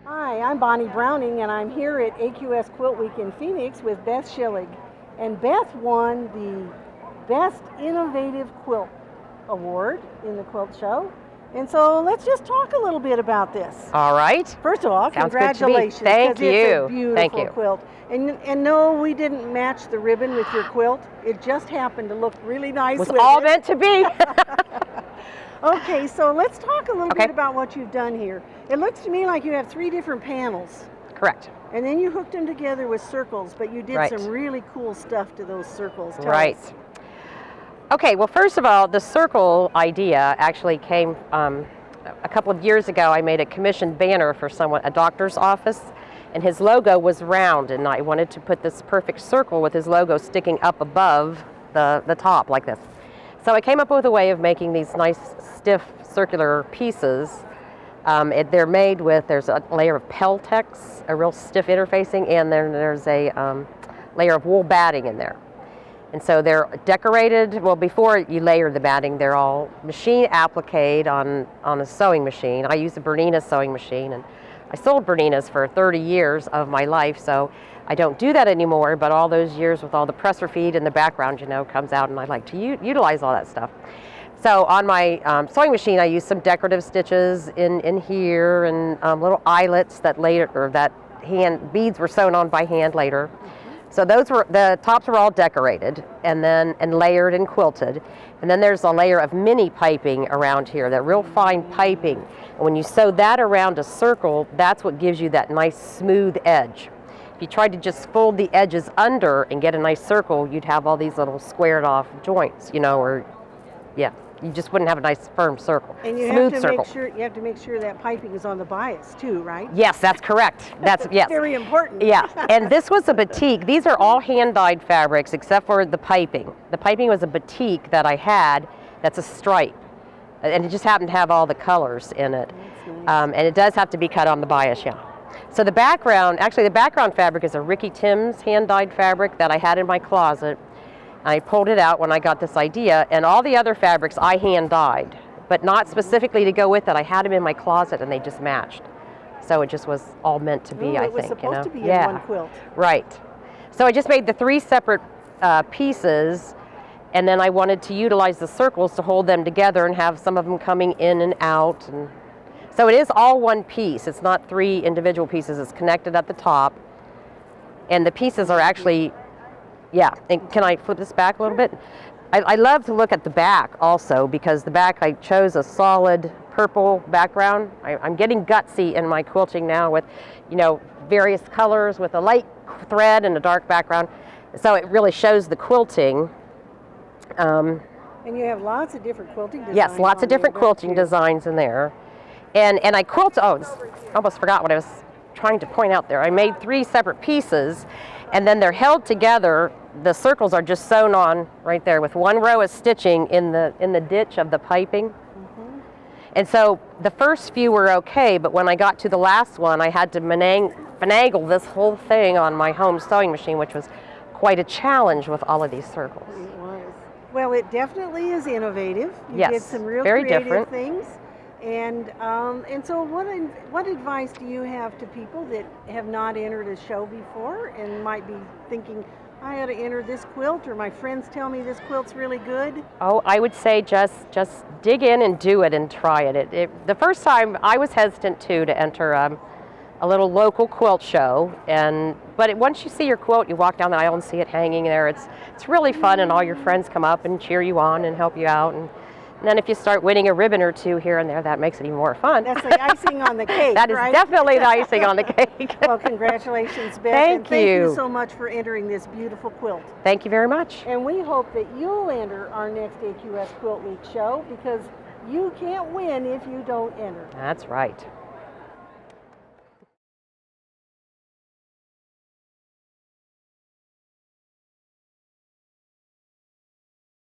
Hi, I'm Bonnie Browning, and I'm here at AQS QuiltWeek in Phoenix with Beth Schillig. And Beth won the Best Innovative Quilt Award in the quilt show. And so let's just talk a little bit about this. All right. First of all, Sounds congratulations. good to me. Thank you. It's a beautiful Thank you. quilt. And no, we didn't match the ribbon with your quilt. It just happened to look really nice. It was with all it. meant to be. Okay, so let's talk a little bit about what you've done here. It looks to me like you have 3 different panels. Correct. And then you hooked them together with circles, but you did some really cool stuff to those circles. Tell us. Okay, well, first of all, the circle idea actually came a couple of years ago. I made a commissioned banner for someone, a doctor's office, and his logo was round, and I wanted to put this perfect circle with his logo sticking up above the top like this. So I came up with a way of making these nice, stiff, circular pieces. They're made with, there's a layer of Peltex, a real stiff interfacing, and then there's a layer of wool batting in there. And so they're decorated, well, before you layer the batting, they're all machine appliqued on a sewing machine. I use a Bernina sewing machine, and I sold Berninas for 30 years of my life, so I don't do that anymore, but all those years with all the presser feed in the background, you know, comes out, and I like to utilize all that stuff. So on my sewing machine, I use some decorative stitches in here, and little eyelets that beads were sewn on by hand later. So the tops were all decorated and layered and quilted. And then there's a layer of mini piping around here, that real fine piping. And when you sew that around a circle, that's what gives you that nice smooth edge. If you tried to just fold the edges under and get a nice circle, you'd have all these little squared off joints, you know, you just wouldn't have a nice firm circle. And you have to make sure that piping is on the bias too, right? Yes, that's correct. That's yes. Very important. Yeah, and this was a batik. These are all hand-dyed fabrics except for the piping. The piping was a batik that I had that's a stripe, and it just happened to have all the colors in it. Nice. And it does have to be cut on the bias, yeah. So the background fabric is a Ricky Timms hand-dyed fabric that I had in my closet. I pulled it out when I got this idea, and all the other fabrics I hand dyed, but not specifically to go with it. I had them in my closet and they just matched. So it just was all meant to be, I think. It was supposed to be in one quilt. Right. So I just made the 3 separate pieces, and then I wanted to utilize the circles to hold them together and have some of them coming in and out. And so it is all one piece. It's not 3 individual pieces. It's connected at the top, and the pieces are actually, and can I flip this back a little bit? I love to look at the back also, because the back, I chose a solid purple background. I'm getting gutsy in my quilting now with, you know, various colors with a light thread and a dark background. So it really shows the quilting. And you have lots of different quilting designs. Yes, lots of different quilting designs in there. And I almost forgot what I was trying to point out there. I made 3 separate pieces, and then they're held together. The circles are just sewn on right there with 1 row of stitching in the ditch of the piping. And so the first few were okay, but when I got to the last one, I had to finagle this whole thing on my home sewing machine, which was quite a challenge with all of these circles. It was. Well, it definitely is innovative. You did some real very creative different things. And so what advice do you have to people that have not entered a show before and might be thinking, I ought to enter this quilt, or my friends tell me this quilt's really good? Oh, I would say just dig in and do it and try it. The first time I was hesitant too to enter a little local quilt show, but once you see your quilt, you walk down the aisle and see it hanging there. It's really fun, and all your friends come up and cheer you on and help you out. And then if you start winning a ribbon or 2 here and there, that makes it even more fun. That's the icing on the cake, That is definitely the icing on the cake. Well, congratulations, Beth. Thank you so much for entering this beautiful quilt. Thank you very much. And we hope that you'll enter our next AQS Quilt Week show, because you can't win if you don't enter. That's right.